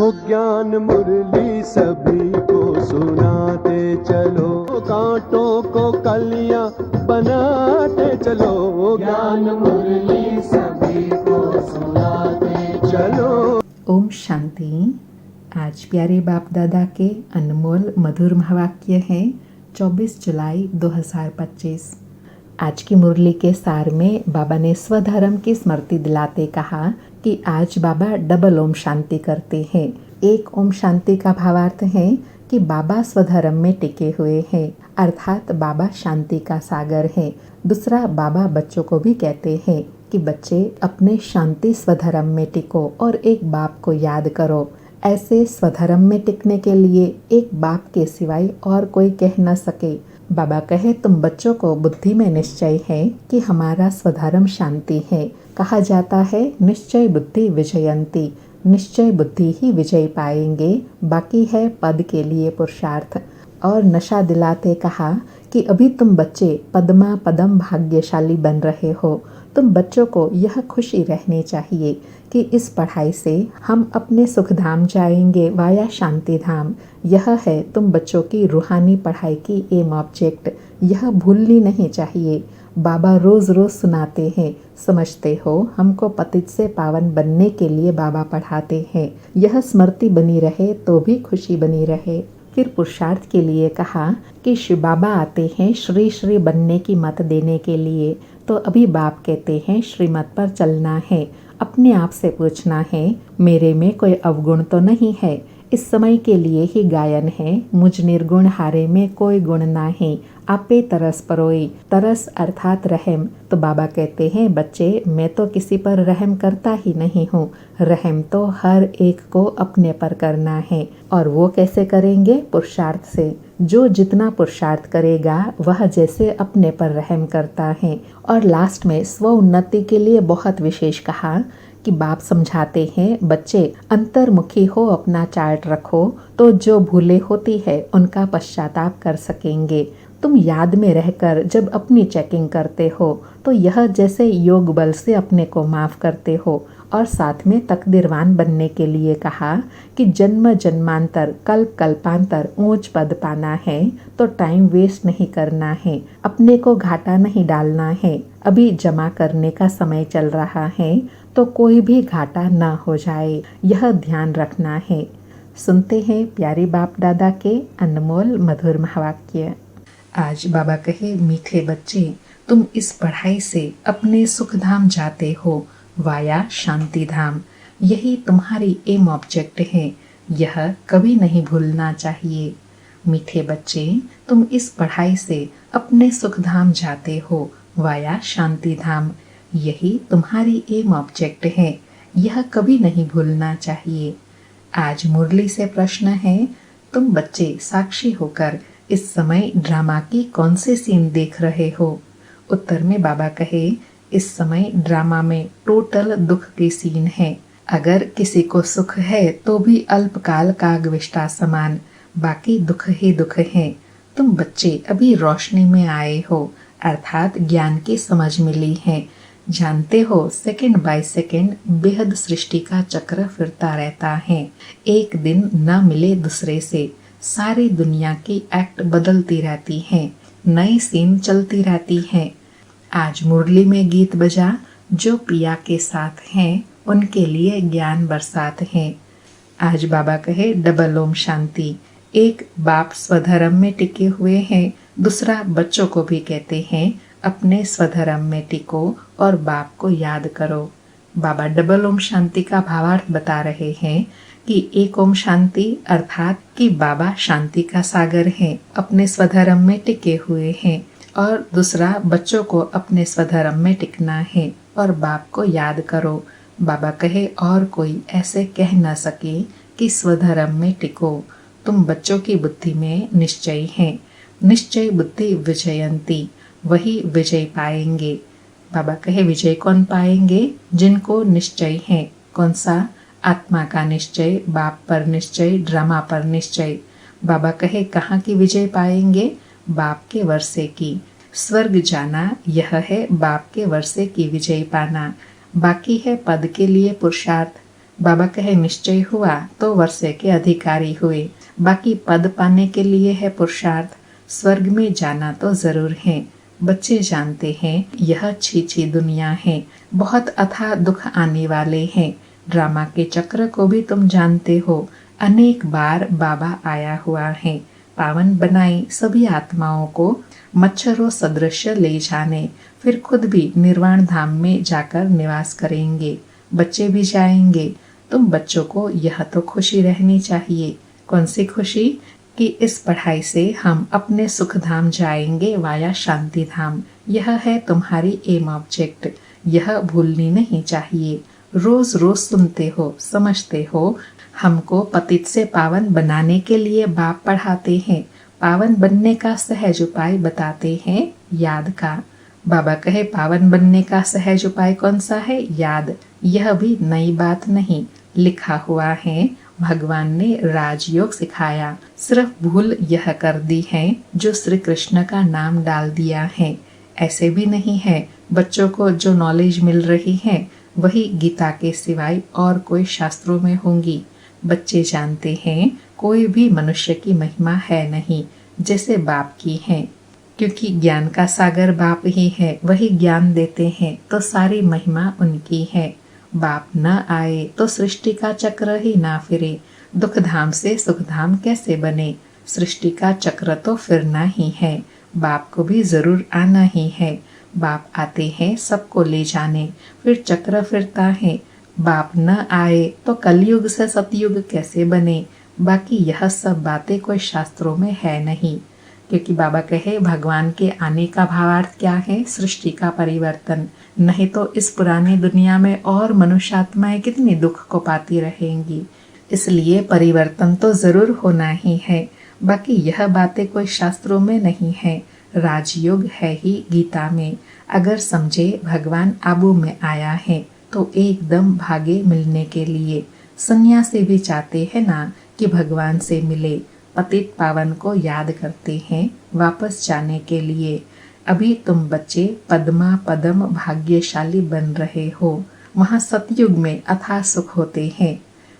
हो ज्ञान मुरली सभी को सुनाते चलो, कांटों को कलियां बनाते चलो, ज्ञान मुरली सभी को सुनाते चलो। ओम शांति। आज प्यारे बाप दादा के अनमोल मधुर महावाक्य हैं 24 जुलाई 2025। आज की मुरली के सार में बाबा ने स्वधर्म की स्मृति दिलाते कहा कि आज बाबा डबल ओम शांति करते हैं। एक ओम शांति का भावार्थ है कि बाबा स्वधर्म में टिके हुए हैं, अर्थात बाबा शांति का सागर है। दूसरा, बाबा बच्चों को भी कहते हैं कि बच्चे अपने शांति स्वधर्म में टिको और एक बाप को याद करो। ऐसे स्वधर्म में टिकने के लिए एक बाप के सिवाय और कोई कह न सके। बाबा कहे, तुम बच्चों को बुद्धि में निश्चय है कि हमारा स्वधर्म शांति है। कहा जाता है निश्चय बुद्धि विजयंती, निश्चय बुद्धि ही विजय पाएंगे, बाकी है पद के लिए पुरुषार्थ। और नशा दिलाते कहा कि अभी तुम बच्चे पद्मा पदम भाग्यशाली बन रहे हो। तुम बच्चों को यह खुशी रहनी चाहिए कि इस पढ़ाई से हम अपने सुख धाम जाएंगे वाया शांति धाम। यह है तुम बच्चों की रूहानी पढ़ाई की एम ऑब्जेक्ट, यह भूलनी नहीं चाहिए। बाबा रोज रोज सुनाते हैं, समझते हो हमको पतित से पावन बनने के लिए बाबा पढ़ाते हैं। यह स्मृति बनी रहे तो भी खुशी बनी रहे। फिर पुरुषार्थ के लिए कहा कि शिव बाबा आते हैं श्री श्री बनने की मत देने के लिए, तो अभी बाप कहते हैं श्रीमत पर चलना है। अपने आप से पूछना है, मेरे में कोई अवगुण तो नहीं है। इस समय के लिए ही गायन है, मुझ निर्गुण हारे में कोई गुण नहीं, आपे तरस परोई। तरस अर्थात रहम। तो बाबा कहते हैं, बच्चे मैं तो किसी पर रहम करता ही नहीं हूँ, रहम तो हर एक को अपने पर करना है। और वो कैसे करेंगे? पुरुषार्थ से। जो जितना पुरुषार्थ करेगा वह जैसे अपने पर रहम करता है। और लास्ट में स्व उन्नति के लिए बहुत विशेष कहा कि बाप समझाते हैं, बच्चे अंतर्मुखी हो, अपना चार्ट रखो तो जो भूले होती है उनका पश्चाताप कर सकेंगे। तुम याद में रहकर जब अपनी चेकिंग करते हो तो यह जैसे योग बल से अपने को माफ करते हो। और साथ में तकदीरवान बनने के लिए कहा कि जन्म जन्मांतर कल्प कल्पांतर ऊंच पद पाना है तो टाइम वेस्ट नहीं करना है, अपने को घाटा नहीं डालना है। अभी जमा करने का समय चल रहा है तो कोई भी घाटा ना हो जाए, यह ध्यान रखना है। सुनते हैं प्यारे बाप दादा के अनमोल मधुर महावाक्य। आज बाबा कहे, मीठे बच्चे तुम इस पढ़ाई से अपने सुख धाम जाते हो वाया शांति धाम। यही तुम्हारी एम ऑब्जेक्ट है, यह कभी नहीं भूलना चाहिए। मीठे बच्चे तुम इस पढ़ाई से अपने सुख धाम जाते हो वाया शांति धाम। यही तुम्हारी एम ऑब्जेक्ट है, यह कभी नहीं भूलना चाहिए। आज मुरली से प्रश्न है, तुम बच्चे साक्षी होकर इस समय ड्रामा की कौन से सीन देख रहे हो? उत्तर में बाबा कहे, इस समय ड्रामा में टोटल दुख के सीन है। अगर किसी को सुख है तो भी अल्पकाल का गविष्टा समान, बाकी दुख ही दुख है। तुम बच्चे अभी रोशनी में आए हो, अर्थात ज्ञान की समझ मिली है। जानते हो सेकंड बाय सेकंड बेहद सृष्टि का चक्र फिरता रहता है। एक दिन न मिले दूसरे से, सारी दुनिया की एक्ट बदलती रहती है, नई सीन चलती रहती है। आज मुरली में गीत बजा, जो पिया के साथ हैं उनके लिए ज्ञान बरसात है। आज बाबा कहे, डबल ओम शांति। एक बाप स्वधर्म में टिके हुए हैं, दूसरा बच्चों को भी कहते हैं अपने स्वधर्म में टिको और बाप को याद करो। बाबा डबल ओम शांति का भावार्थ बता रहे हैं कि एक ओम शांति अर्थात कि बाबा शांति का सागर है, अपने स्वधर्म में टिके हुए हैं। और दूसरा, बच्चों को अपने स्वधर्म में टिकना है और बाप को याद करो। बाबा कहे, और कोई ऐसे कह न सके कि स्वधर्म में टिको। तुम बच्चों की बुद्धि में निश्चय है, निश्चय बुद्धि विजयंती, वही विजय पाएंगे। बाबा कहे, विजय कौन पाएंगे? जिनको निश्चय है। कौन सा? आत्मा का निश्चय, बाप पर निश्चय, ड्रामा पर निश्चय। बाबा कहे, कहाँ की विजय पाएंगे? बाप के वर्षे की। स्वर्ग जाना यह है बाप के वर्षे की विजय पाना, बाकी है पद के लिए पुरुषार्थ। बाबा कहे निश्चय हुआ तो वर्षे के अधिकारी हुए, बाकी पद पाने के लिए है पुरुषार्थ, स्वर्ग में जाना तो जरूर है। बच्चे जानते हैं यह छीछी दुनिया है, बहुत अथाह दुख आने वाले हैं। ड्रामा के चक्र को भी तुम जानते हो, अनेक बार बाबा आया हुआ है, पावन बनाई सभी आत्माओं को मच्छरों सदृश ले जाने, फिर खुद भी निर्वाण धाम में जाकर निवास करेंगे। बच्चे भी जाएंगे। तुम बच्चों को यह तो खुशी रहनी चाहिए। कौन सी खुशी? कि इस पढ़ाई से हम अपने सुख धाम जाएंगे वाया शांति धाम। यह है तुम्हारी एम ऑब्जेक्ट, यह भूलनी नहीं चाहिए। रोज रोज सुनते हो, समझते हो, हमको पतित से पावन बनाने के लिए बाप पढ़ाते हैं, पावन बनने का सहज उपाय बताते हैं, याद का। बाबा कहे पावन बनने का सहज उपाय कौन सा है? याद। यह भी नई बात नहीं, लिखा हुआ है, भगवान ने राजयोग सिखाया। सिर्फ भूल यह कर दी है जो श्री कृष्ण का नाम डाल दिया है। ऐसे भी नहीं है, बच्चों को जो नॉलेज मिल रही है वही गीता के सिवाय और कोई शास्त्रों में होंगी। बच्चे जानते हैं कोई भी मनुष्य की महिमा है नहीं जैसे बाप की है, क्योंकि ज्ञान का सागर बाप ही है, वही ज्ञान देते हैं, तो सारी महिमा उनकी है। बाप न आए तो सृष्टि का चक्र ही ना फिरे, दुख धाम से सुख धाम कैसे बने? सृष्टि का चक्र तो फिरना ही है, बाप को भी जरूर आना ही है। बाप आते हैं सबको ले जाने, फिर चक्र फिरता है। बाप न आए तो कलयुग से सतयुग कैसे बने? बाकी यह सब बातें कोई शास्त्रों में है नहीं, क्योंकि बाबा कहे भगवान के आने का भावार्थ क्या है? सृष्टि का परिवर्तन। नहीं तो इस पुरानी दुनिया में और मनुष्य आत्माएं कितनी दुख को पाती रहेंगी। इसलिए परिवर्तन तो जरूर होना ही है। बाकी यह बातें कोई शास्त्रों में नहीं है, राजयोग है ही गीता में। अगर समझे भगवान आबू में आया है तो एकदम भागे मिलने के लिए। सन्यासी भी चाहते हैं ना कि भगवान से मिले, पतित पावन को याद करते हैं वापस जाने के लिए। अभी तुम बच्चे पद्मा पदम भाग्यशाली बन रहे हो, वहाँ सतयुग में अथाह सुख होते हैं।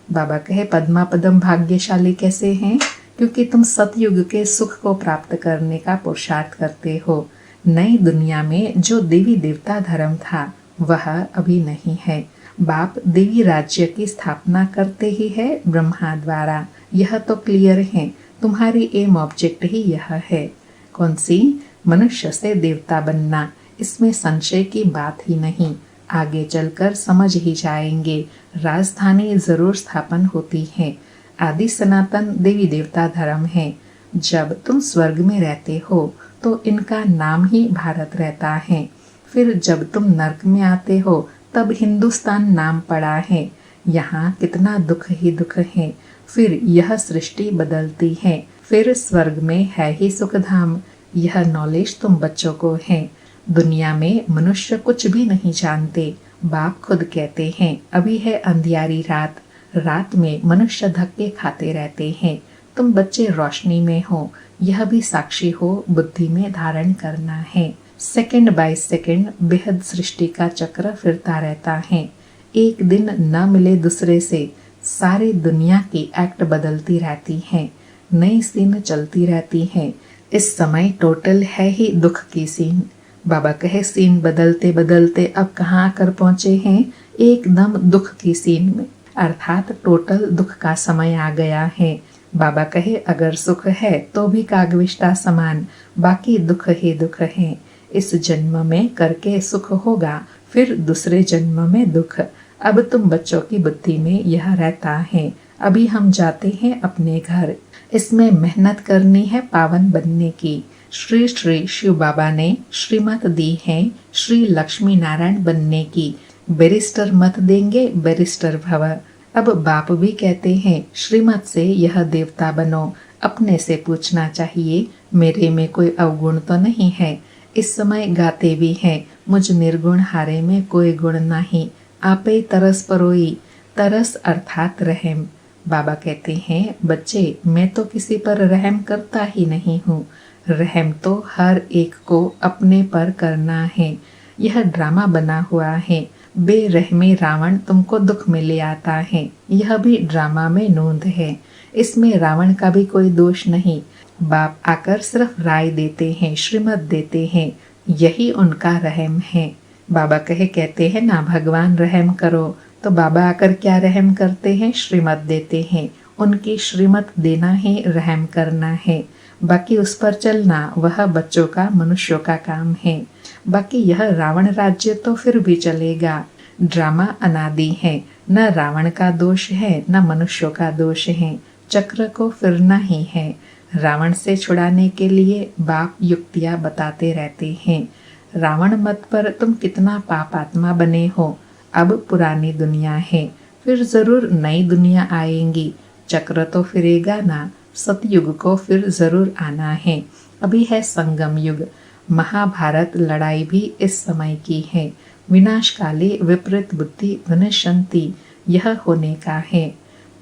बाबा कहे पद्मा पदम भाग्यशाली कैसे हैं? क्योंकि तुम सतयुग के सुख को प्राप्त करने का पुरुषार्थ करते हो। नई दुनिया में जो देवी देवता धर्म था वह अभी नहीं है। बाप देवी राज्य की स्थापना करते ही है ब्रह्मा द्वारा, यह तो क्लियर है। तुम्हारी एम ऑब्जेक्ट ही यह है। कौन सी? मनुष्य से देवता बनना, इसमें संशय की बात ही नहीं। आगे चलकर समझ ही जाएंगे, राजधानी जरूर स्थापन होती है। आदि सनातन देवी देवता धर्म है। जब तुम स्वर्ग में रहते हो तो इनका नाम ही भारत रहता है। फिर जब तुम नरक में आते हो तब हिंदुस्तान नाम पड़ा है। यहाँ कितना दुख ही दुख है। फिर यह सृष्टि बदलती है, फिर स्वर्ग में है ही सुख धाम। यह नॉलेज तुम बच्चों को है। दुनिया में मनुष्य कुछ भी नहीं जानते। बाप खुद कहते हैं अभी है अंधियारी रात, रात में मनुष्य धक्के खाते रहते हैं। तुम बच्चे रोशनी में हो, यह भी साक्षी हो, बुद्धि में धारण करना है। सेकंड बाय सेकंड बेहद सृष्टि का चक्र फिरता रहता है। एक दिन न मिले दूसरे से सारी दुनिया की एक्ट बदलती रहती है, नई सीन चलती रहती है। इस समय टोटल है ही दुख की सीन। बाबा कहे सीन बदलते बदलते अब कहाँ आकर पहुँचे हैं? एकदम दुख की सीन में, अर्थात टोटल दुख का समय आ गया है। बाबा कहे अगर सुख है तो भी कागविष्टा समान, बाकी दुख ही दुख है। इस जन्म में करके सुख होगा, फिर दूसरे जन्म में दुख। अब तुम बच्चों की बुद्धि में यह रहता है। अभी हम जाते हैं अपने घर, इसमें मेहनत करनी है पावन बनने की। श्री श्री शिव बाबा ने श्रीमत दी है श्री लक्ष्मी नारायण बनने की। बैरिस्टर मत देंगे, बैरिस्टर भव। अब बाप भी कहते हैं श्रीमत से यह देवता बनो। अपने से पूछना चाहिए मेरे में कोई अवगुण तो नहीं है। इस समय गाते भी हैं मुझ निर्गुण हारे में कोई गुण नहीं, आपे तरस परोई। तरस अर्थात रहम। बाबा कहते हैं बच्चे मैं तो किसी पर रहम करता ही नहीं हूँ। रहम तो हर एक को अपने पर करना है। यह ड्रामा बना हुआ है, बेरहमी रावण तुमको दुख में ले आता है। यह भी ड्रामा में नोंद है। इसमें रावण का भी कोई दोष नहीं। बाप आकर सिर्फ राय देते हैं, श्रीमत देते हैं, यही उनका रहम है। बाबा कहते हैं ना भगवान रहम करो, तो बाबा आकर क्या रहम करते हैं? श्रीमत देते हैं। उनकी श्रीमत देना ही रहम करना है। बाकी उस पर चलना वह बच्चों का, मनुष्यों का काम है। बाकी यह रावण राज्य तो फिर भी चलेगा। ड्रामा अनादि है, न रावण का दोष है न मनुष्यों का दोष है। चक्र को फिरना ही है। रावण से छुड़ाने के लिए बाप युक्तियां बताते रहते हैं। रावण मत पर तुम कितना पापात्मा बने हो। अब पुरानी दुनिया है, फिर जरूर नई दुनिया आएंगी। चक्र तो फिरेगा ना। सतयुग को फिर जरूर आना है। अभी है संगम युग। महाभारत लड़ाई भी इस समय की है। विनाशकाले विपरीत बुद्धि विनश्यन्ति, यह होने का है।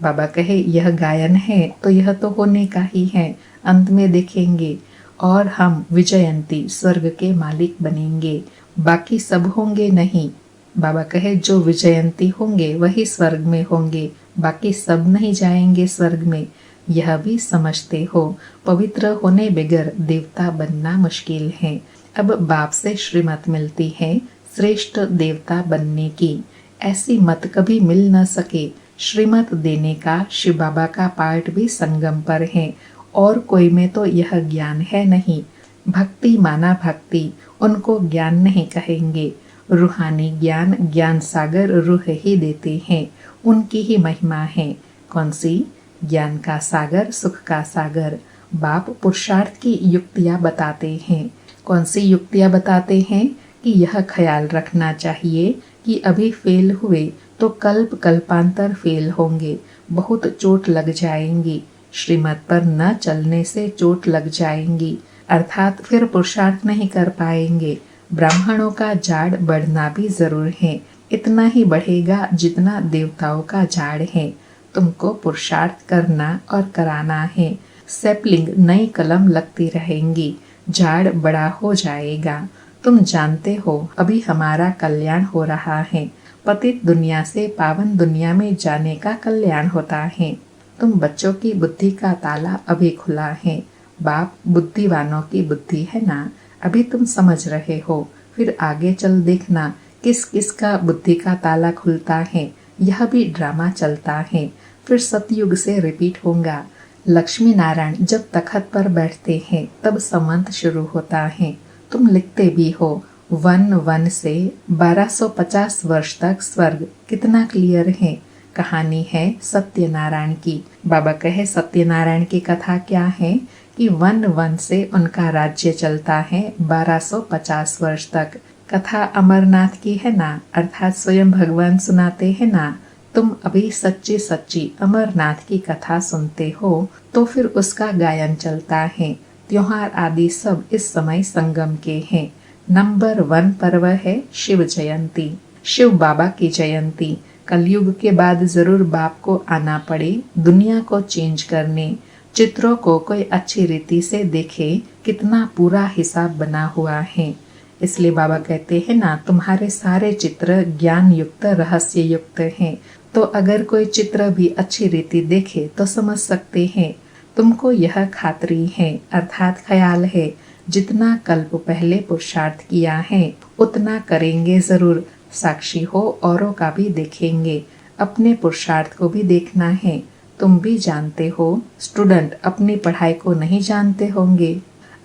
बाबा कहे यह गायन है तो यह तो होने का ही है, अंत में देखेंगे। और हम विजयंती, स्वर्ग के मालिक बनेंगे, बाकी सब होंगे नहीं। बाबा कहे जो विजयंती होंगे वही स्वर्ग में होंगे, बाकी सब नहीं जाएंगे स्वर्ग में। यह भी समझते हो। पवित्र होने बगैर देवता बनना मुश्किल है। अब बाप से श्रीमत मिलती है श्रेष्ठ देवता बनने की। ऐसी मत कभी मिल न सके। श्रीमत देने का शिव बाबा का पार्ट भी संगम पर है, और कोई में तो यह ज्ञान है नहीं। भक्ति माना भक्ति, उनको ज्ञान नहीं कहेंगे। रूहानी ज्ञान, ज्ञान सागर रूह ही देते हैं, उनकी ही महिमा है। कौन सी? ज्ञान का सागर, सुख का सागर। बाप पुरुषार्थ की युक्तियां बताते हैं। कौन सी युक्तियां बताते हैं? कि यह ख्याल रखना चाहिए कि अभी फेल हुए तो कल्प कल्पांतर फेल होंगे, बहुत चोट लग जाएंगी। श्रीमत पर न चलने से चोट लग जाएंगी, अर्थात फिर पुरुषार्थ नहीं कर पाएंगे। ब्राह्मणों का जाड़ बढ़ना भी जरूर है, इतना ही बढ़ेगा जितना देवताओं का जाड़ है। तुमको पुरुषार्थ करना और कराना है। सैपलिंग नई कलम लगती रहेंगी, झाड़ बड़ा हो जाएगा। तुम जानते हो अभी हमारा कल्याण हो रहा है। पतित दुनिया से पावन दुनिया में जाने का कल्याण होता है। तुम बच्चों की बुद्धि का ताला अभी खुला है। बाप बुद्धिवानों की बुद्धि है ना, अभी तुम समझ रहे हो। फिर आगे चल देखना किस किस का बुद्धि का ताला खुलता है। यह भी ड्रामा चलता है, फिर सतयुग से रिपीट होगा। लक्ष्मी नारायण जब तखत पर बैठते हैं तब संवत शुरू होता है। तुम लिखते भी हो 1 से 1250 वर्ष तक स्वर्ग, कितना क्लियर है। कहानी है सत्यनारायण की। बाबा कहे सत्यनारायण की कथा क्या है कि 1 से उनका राज्य चलता है 1250 वर्ष तक। कथा अमरनाथ की है ना, अर्थात स्वयं भगवान सुनाते हैं ना। तुम अभी सच्ची सच्ची अमरनाथ की कथा सुनते हो तो फिर उसका गायन चलता है। त्योहार आदि सब इस समय संगम के हैं। नंबर 1 पर्व है शिव जयंती, शिव बाबा की जयंती। कलयुग के बाद जरूर बाप को आना पड़े दुनिया को चेंज करने। चित्रों को कोई अच्छी रीति से देखे, कितना पूरा हिसाब बना हुआ है। इसलिए बाबा कहते हैं ना, तुम्हारे सारे चित्र ज्ञान युक्त, रहस्य युक्त हैं। तो अगर कोई चित्र भी अच्छी रीति देखे तो समझ सकते हैं। तुमको यह खातरी है, अर्थात ख्याल है, जितना कल्प पहले पुरुषार्थ किया है उतना करेंगे जरूर। साक्षी हो, औरों का भी देखेंगे, अपने पुरुषार्थ को भी देखना है। तुम भी जानते हो, स्टूडेंट अपनी पढ़ाई को नहीं जानते होंगे,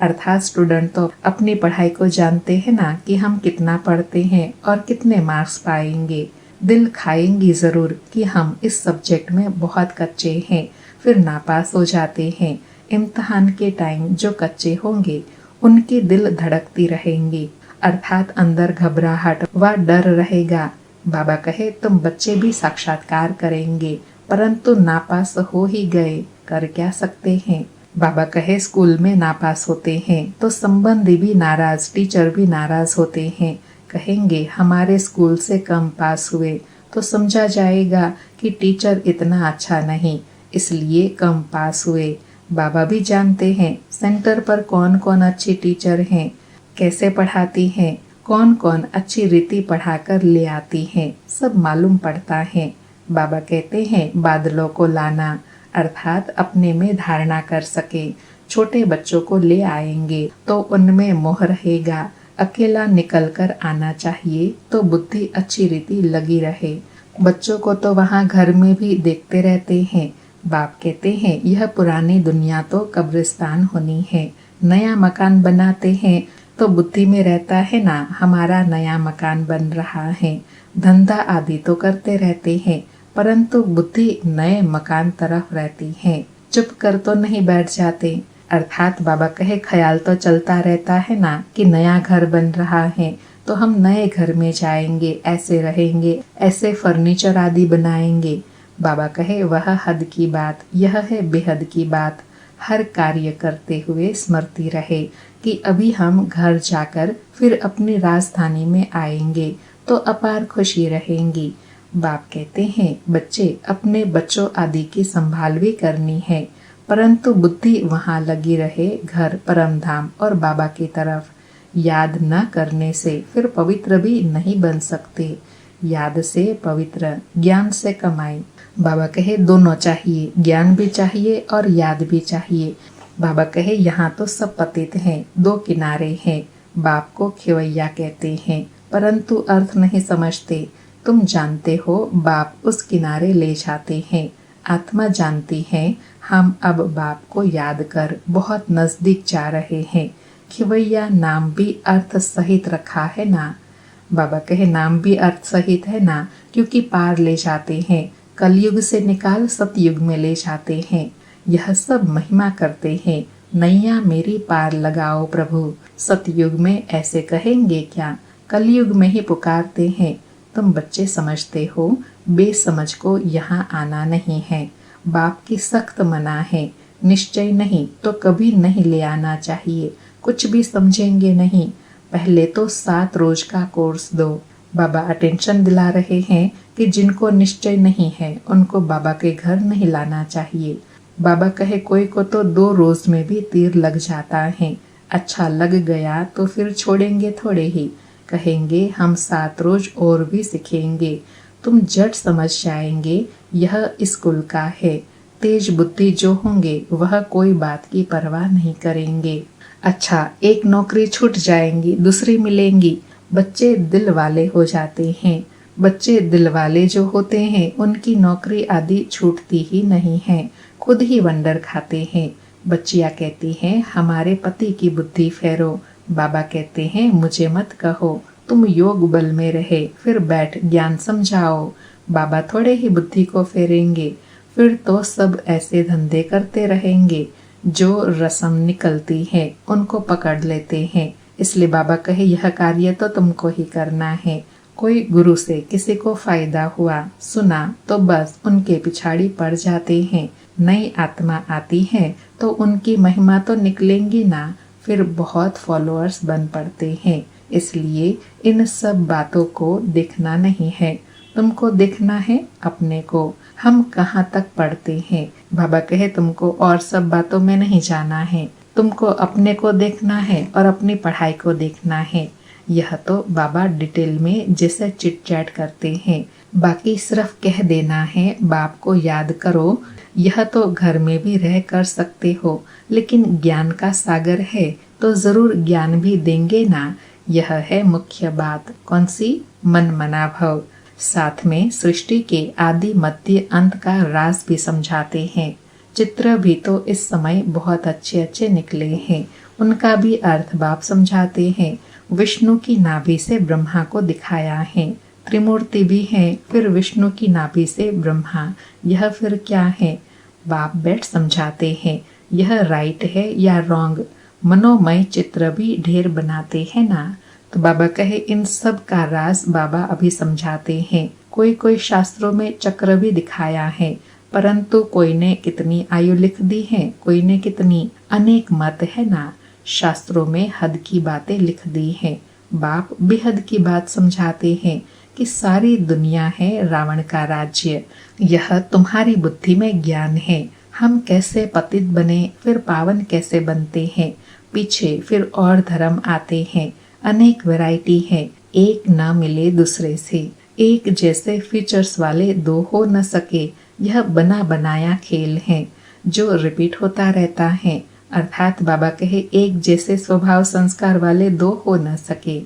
अर्थात स्टूडेंट तो अपनी पढ़ाई को जानते हैं ना कि हम कितना पढ़ते हैं और कितने मार्क्स पाएंगे। दिल खाएंगी जरूर कि हम इस सब्जेक्ट में बहुत कच्चे हैं, फिर नापास हो जाते हैं। इम्तिहान के टाइम जो कच्चे होंगे उनकी दिल धड़कती रहेंगी, अर्थात अंदर घबराहट व डर रहेगा। बाबा कहे तुम बच्चे भी साक्षात्कार करेंगे, परंतु नापास हो ही गए, कर क्या सकते हैं। बाबा कहे स्कूल में नापास होते हैं तो संबंधी भी नाराज, टीचर भी नाराज होते हैं। कहेंगे हमारे स्कूल से कम पास हुए, तो समझा जाएगा कि टीचर इतना अच्छा नहीं, इसलिए कम पास हुए। बाबा भी जानते हैं सेंटर पर कौन कौन अच्छी टीचर हैं, कैसे पढ़ाती हैं, कौन कौन अच्छी रीति पढ़ाकर ले आती है, सब मालूम पड़ता है। बाबा कहते हैं बादलों को लाना, अर्थात अपने में धारणा कर सके। छोटे बच्चों को ले आएंगे तो उनमें मोह रहेगा। अकेला निकल कर आना चाहिए तो बुद्धि अच्छी रीति लगी रहे। बच्चों को तो वहाँ घर में भी देखते रहते हैं। बाप कहते हैं यह पुरानी दुनिया तो कब्रिस्तान होनी है। नया मकान बनाते हैं तो बुद्धि में रहता है ना हमारा नया मकान बन रहा है। धंधा आदि तो करते रहते हैं, परंतु बुद्धि नए मकान तरफ रहती है। चुप कर तो नहीं बैठ जाते। अर्थात बाबा कहे ख्याल तो चलता रहता है ना कि नया घर बन रहा है तो हम नए घर में जाएंगे, ऐसे रहेंगे, ऐसे फर्नीचर आदि बनाएंगे। बाबा कहे वह हद की बात, यह है बेहद की बात। हर कार्य करते हुए स्मृति रहे कि अभी हम घर जाकर फिर अपनी राजधानी में आएंगे तो अपार खुशी रहेंगी। बाप कहते हैं बच्चे अपने बच्चों आदि की संभाल भी करनी है, परंतु बुद्धि वहाँ लगी रहे घर, परम धाम और बाबा की तरफ। याद न करने से फिर पवित्र भी नहीं बन सकते। याद से पवित्र, ज्ञान से कमाई। बाबा कहे दोनों चाहिए, ज्ञान भी चाहिए और याद भी चाहिए। बाबा कहे यहाँ तो सब पतित हैं, दो किनारे हैं। बाप को खेवैया कहते हैं, परंतु अर्थ नहीं समझते। तुम जानते हो बाप उस किनारे ले जाते हैं। आत्मा जानती है हम अब बाप को याद कर बहुत नजदीक जा रहे हैं। खिवैया नाम भी अर्थ सहित रखा है ना। बाबा कहे नाम भी अर्थ सहित है ना, क्योंकि पार ले जाते हैं। कलयुग से निकाल सतयुग में ले जाते हैं। यह सब महिमा करते हैं। नैया मेरी पार लगाओ प्रभु। सतयुग में ऐसे कहेंगे क्या, कलयुग में ही पुकारते हैं। तुम बच्चे समझते हो, बेसमझ को यहाँ आना नहीं है। बाप की सख्त मना है। निश्चय नहीं तो कभी नहीं ले आना चाहिए। कुछ भी समझेंगे नहीं। पहले तो 7 रोज का कोर्स दो। बाबा अटेंशन दिला रहे हैं कि जिनको निश्चय नहीं है उनको बाबा के घर नहीं लाना चाहिए। बाबा कहे कोई को तो 2 रोज में भी तीर लग जाता है। अच्छा लग गया तो फिर छोड़ेंगे थोड़े ही। कहेंगे हम 7 रोज और भी सीखेंगे। तुम जट समझ जाएंगे यह स्कूल का है। तेज बुद्धि जो होंगे वह कोई बात की परवाह नहीं करेंगे। अच्छा एक नौकरी छूट जाएंगी, दूसरी मिलेंगी। बच्चे दिल वाले हो जाते हैं। बच्चे दिल वाले जो होते हैं उनकी नौकरी आदि छूटती ही नहीं है, खुद ही वंडर खाते हैं। बच्चियां कहती हैं हमारे पति की बुद्धि फेरो। बाबा कहते हैं मुझे मत कहो, तुम योग बल में रहे फिर बैठ ज्ञान समझाओ। बाबा थोड़े ही बुद्धि को फेरेंगे, फिर तो सब ऐसे धंधे करते रहेंगे। जो रस्म निकलती है उनको पकड़ लेते हैं। इसलिए बाबा कहे यह कार्य तो तुमको ही करना है। कोई गुरु से किसी को फायदा हुआ, सुना तो बस उनके पिछाड़ी पड़ जाते हैं। नई आत्मा आती है तो उनकी महिमा तो निकलेंगी ना, फिर बहुत फॉलोअर्स बन पड़ते हैं। इसलिए इन सब बातों को देखना नहीं है, तुमको देखना है अपने को। हम कहाँ तक पढ़ते हैं। बाबा कहे तुमको और सब बातों में नहीं जाना है, तुमको अपने को देखना है और अपनी पढ़ाई को देखना है। यह तो बाबा डिटेल में जैसे चिट चैट करते हैं, बाकी सिर्फ कह देना है बाप को याद करो। यह तो घर में भी रह कर सकते हो, लेकिन ज्ञान का सागर है तो जरूर ज्ञान भी देंगे ना। यह है मुख्य बात। कौन सी? मन मना भव। साथ में सृष्टि के आदि मध्य अंत का राज भी समझाते हैं। चित्र भी तो इस समय बहुत अच्छे अच्छे निकले हैं, उनका भी अर्थ बाप समझाते हैं। विष्णु की नाभि से ब्रह्मा को दिखाया है। त्रिमूर्ति भी है, फिर विष्णु की नाभि से ब्रह्मा। यह फिर क्या है? बाप बैठ समझाते हैं। यह राइट है या रॉन्ग? मनोमय चित्र भी ढेर बनाते हैं ना। तो बाबा कहे इन सब का राज बाबा अभी समझाते हैं। कोई कोई शास्त्रों में चक्र भी दिखाया है, परंतु कोई ने कितनी आयु लिख दी है, कोई ने कितनी, अनेक मत है ना। शास्त्रों में हद की बातें लिख दी है। बाप बेहद की बात समझाते हैं कि सारी दुनिया है रावण का राज्य। यह तुम्हारी बुद्धि में ज्ञान है। हम कैसे पतित बने फिर पावन कैसे बनते हैं, पीछे फिर और धर्म आते हैं। अनेक वैरायटी है, एक ना मिले दूसरे से। एक जैसे फीचर्स वाले दो हो न सके, यह बना बनाया खेल है जो रिपीट होता रहता है। अर्थात बाबा कहे एक जैसे स्वभाव संस्कार वाले दो हो न सके।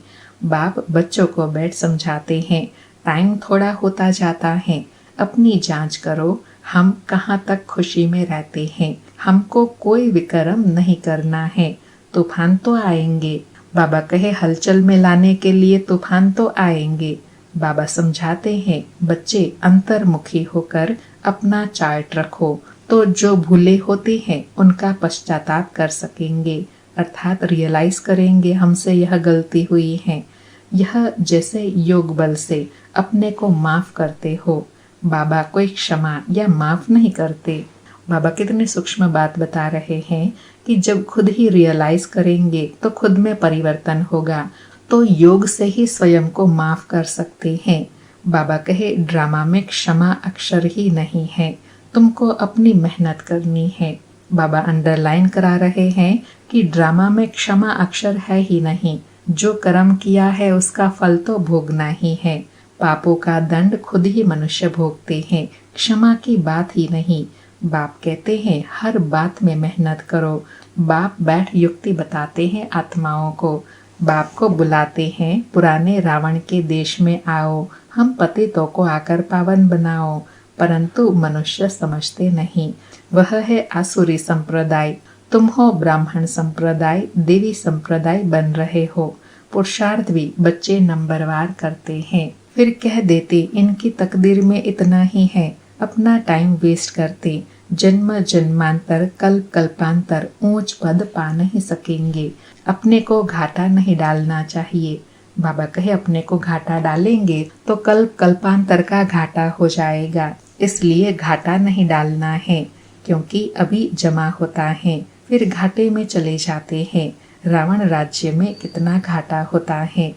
बाप बच्चों को बैठ समझाते हैं, टाइम थोड़ा होता जाता है, अपनी जांच करो, हम कहाँ तक खुशी में रहते हैं। हमको कोई विक्रम नहीं करना है, तूफान तो आएंगे। बाबा कहे हलचल में लाने के लिए तूफान तो आएंगे। बाबा समझाते हैं, बच्चे अंतर्मुखी होकर अपना चार्ट रखो, तो जो भूले होते हैं उनका पश्चाताप कर सकेंगे, अर्थात रियलाइज करेंगे हमसे यह गलती हुई है। यह जैसे योग बल से अपने को माफ करते हो। बाबा कोई क्षमा या माफ नहीं करते। बाबा कितनी सूक्ष्म बात बता रहे हैं कि जब खुद ही रियलाइज करेंगे तो खुद में परिवर्तन होगा, तो योग से ही स्वयं को माफ कर सकते हैं। बाबा कहे ड्रामा में क्षमा अक्षर ही नहीं है, तुमको अपनी मेहनत करनी है। बाबा अंडरलाइन करा रहे हैं कि ड्रामा में क्षमा अक्षर है ही नहीं, जो कर्म किया है उसका फल तो भोगना ही है। पापों का दंड खुद ही मनुष्य भोगते हैं, क्षमा की बात ही नहीं। बाप कहते हैं हर बात में मेहनत करो। बाप बैठ युक्ति बताते हैं आत्माओं को। बाप को बुलाते हैं पुराने रावण के देश में आओ, हम पतितों को आकर पावन बनाओ, परंतु मनुष्य समझते नहीं। वह है आसुरी संप्रदाय, तुम हो ब्राह्मण संप्रदाय, देवी संप्रदाय बन रहे हो। पुरुषार्थ भी बच्चे नंबरवार करते हैं, फिर कह देते इनकी तकदीर में इतना ही है, अपना टाइम वेस्ट करते, जन्म जन्मांतर कल्प कल्पांतर ऊंच पद पा नहीं सकेंगे। अपने को घाटा नहीं डालना चाहिए। बाबा कहे अपने को घाटा डालेंगे तो कल्प कल्पांतर का घाटा हो जाएगा, इसलिए घाटा नहीं डालना है, क्योंकि अभी जमा होता है फिर घाटे में चले जाते हैं। रावण राज्य में कितना घाटा होता है।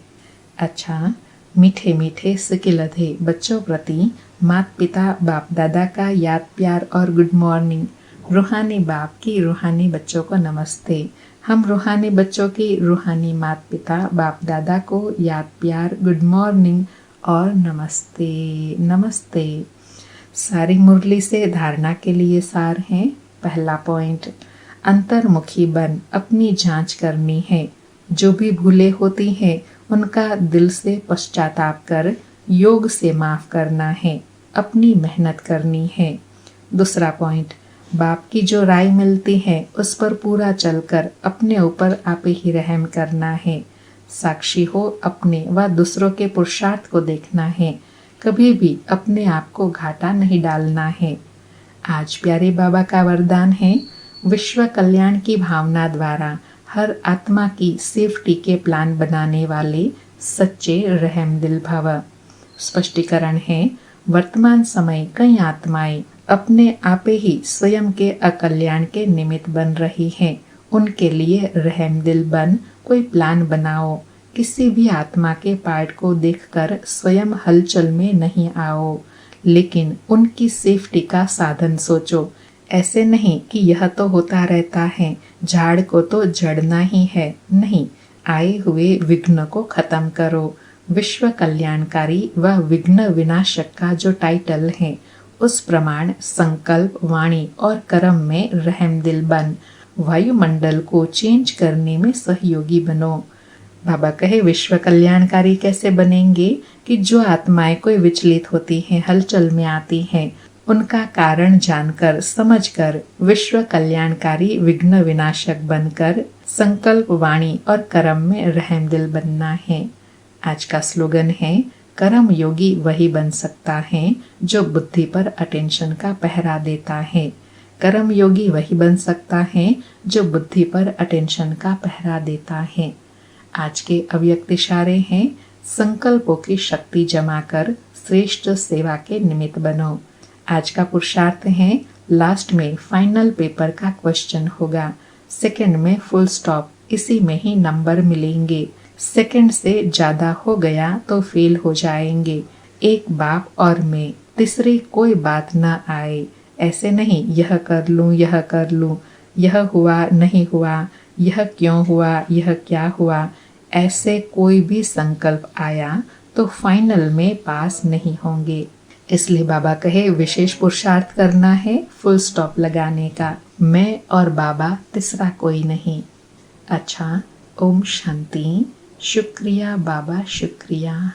अच्छा, मीठे मीठे सिकिलधे बच्चों प्रति माता पिता बाप दादा का याद प्यार और गुड मॉर्निंग। रूहानी बाप की रूहानी बच्चों को नमस्ते। हम रूहानी बच्चों की रूहानी माता पिता बाप दादा को याद प्यार गुड मॉर्निंग और नमस्ते नमस्ते। सारी मुरली से धारणा के लिए सार है। पहला पॉइंट, अंतर्मुखी बन अपनी जांच करनी है। जो भी भूले होती हैं उनका दिल से पश्चाताप कर योग से माफ करना है, अपनी मेहनत करनी है। दूसरा पॉइंट, बाप की जो राय मिलती है उस पर पूरा चलकर अपने ऊपर आप ही रहम करना है। साक्षी हो अपने व दूसरों के पुरुषार्थ को देखना है, कभी भी अपने आप को घाटा नहीं डालना है। आज प्यारे बाबा का वरदान है, विश्व कल्याण की भावना द्वारा हर आत्मा की सेफ्टी के प्लान बनाने वाले सच्चे रहम दिल भव। स्पष्टीकरण है, वर्तमान समय कई आत्माएं अपने आप ही स्वयं के अकल्याण के निमित्त बन रही हैं। उनके लिए रहम दिल बन कोई प्लान बनाओ। किसी भी आत्मा के पार्ट को देखकर स्वयं हलचल में नहीं आओ, लेकिन उनकी सेफ्टी का साधन सोचो। ऐसे नहीं कि यह तो होता रहता है, झाड़ को तो जड़ना ही है। नहीं, आए हुए विघ्न को खत्म करो। विश्व कल्याणकारी व विघ्न विनाशक का जो टाइटल है, उस प्रमाण संकल्प वाणी और कर्म में रहम दिल बन वायुमंडल को चेंज करने में सहयोगी बनो। बाबा कहे विश्व कल्याणकारी कैसे बनेंगे कि जो आत्माएं कोई विचलित होती हैं, हलचल में आती हैं, उनका कारण जानकर समझकर विश्व कल्याणकारी विघ्न विनाशक बनकर संकल्प वाणी और कर्म में रहम दिल बनना है। आज का स्लोगन है, कर्म योगी वही बन सकता है जो बुद्धि पर अटेंशन का पहरा देता है। कर्म योगी वही बन सकता है जो बुद्धि पर अटेंशन का पहरा देता है। आज के अव्यक्त इशारे हैं, संकल्पों की शक्ति जमा कर श्रेष्ठ सेवा के निमित्त बनो। आज का पुरुषार्थ है, लास्ट में फाइनल पेपर का क्वेश्चन होगा, सेकंड में फुल स्टॉप, इसी में ही नंबर मिलेंगे। सेकंड से ज्यादा हो गया तो फेल हो जाएंगे। एक बाप और मैं, तीसरी कोई बात न आए। ऐसे नहीं यह कर लूं, यह कर लूं, यह हुआ नहीं हुआ, यह क्यों हुआ, यह क्या हुआ। ऐसे कोई भी संकल्प आया तो फाइनल में पास नहीं होंगे। इसलिए बाबा कहे विशेष पुरुषार्थ करना है, फुल स्टॉप लगाने का। मैं और बाबा, तीसरा कोई नहीं। अच्छा, ओम शांति। शुक्रिया बाबा, शुक्रिया।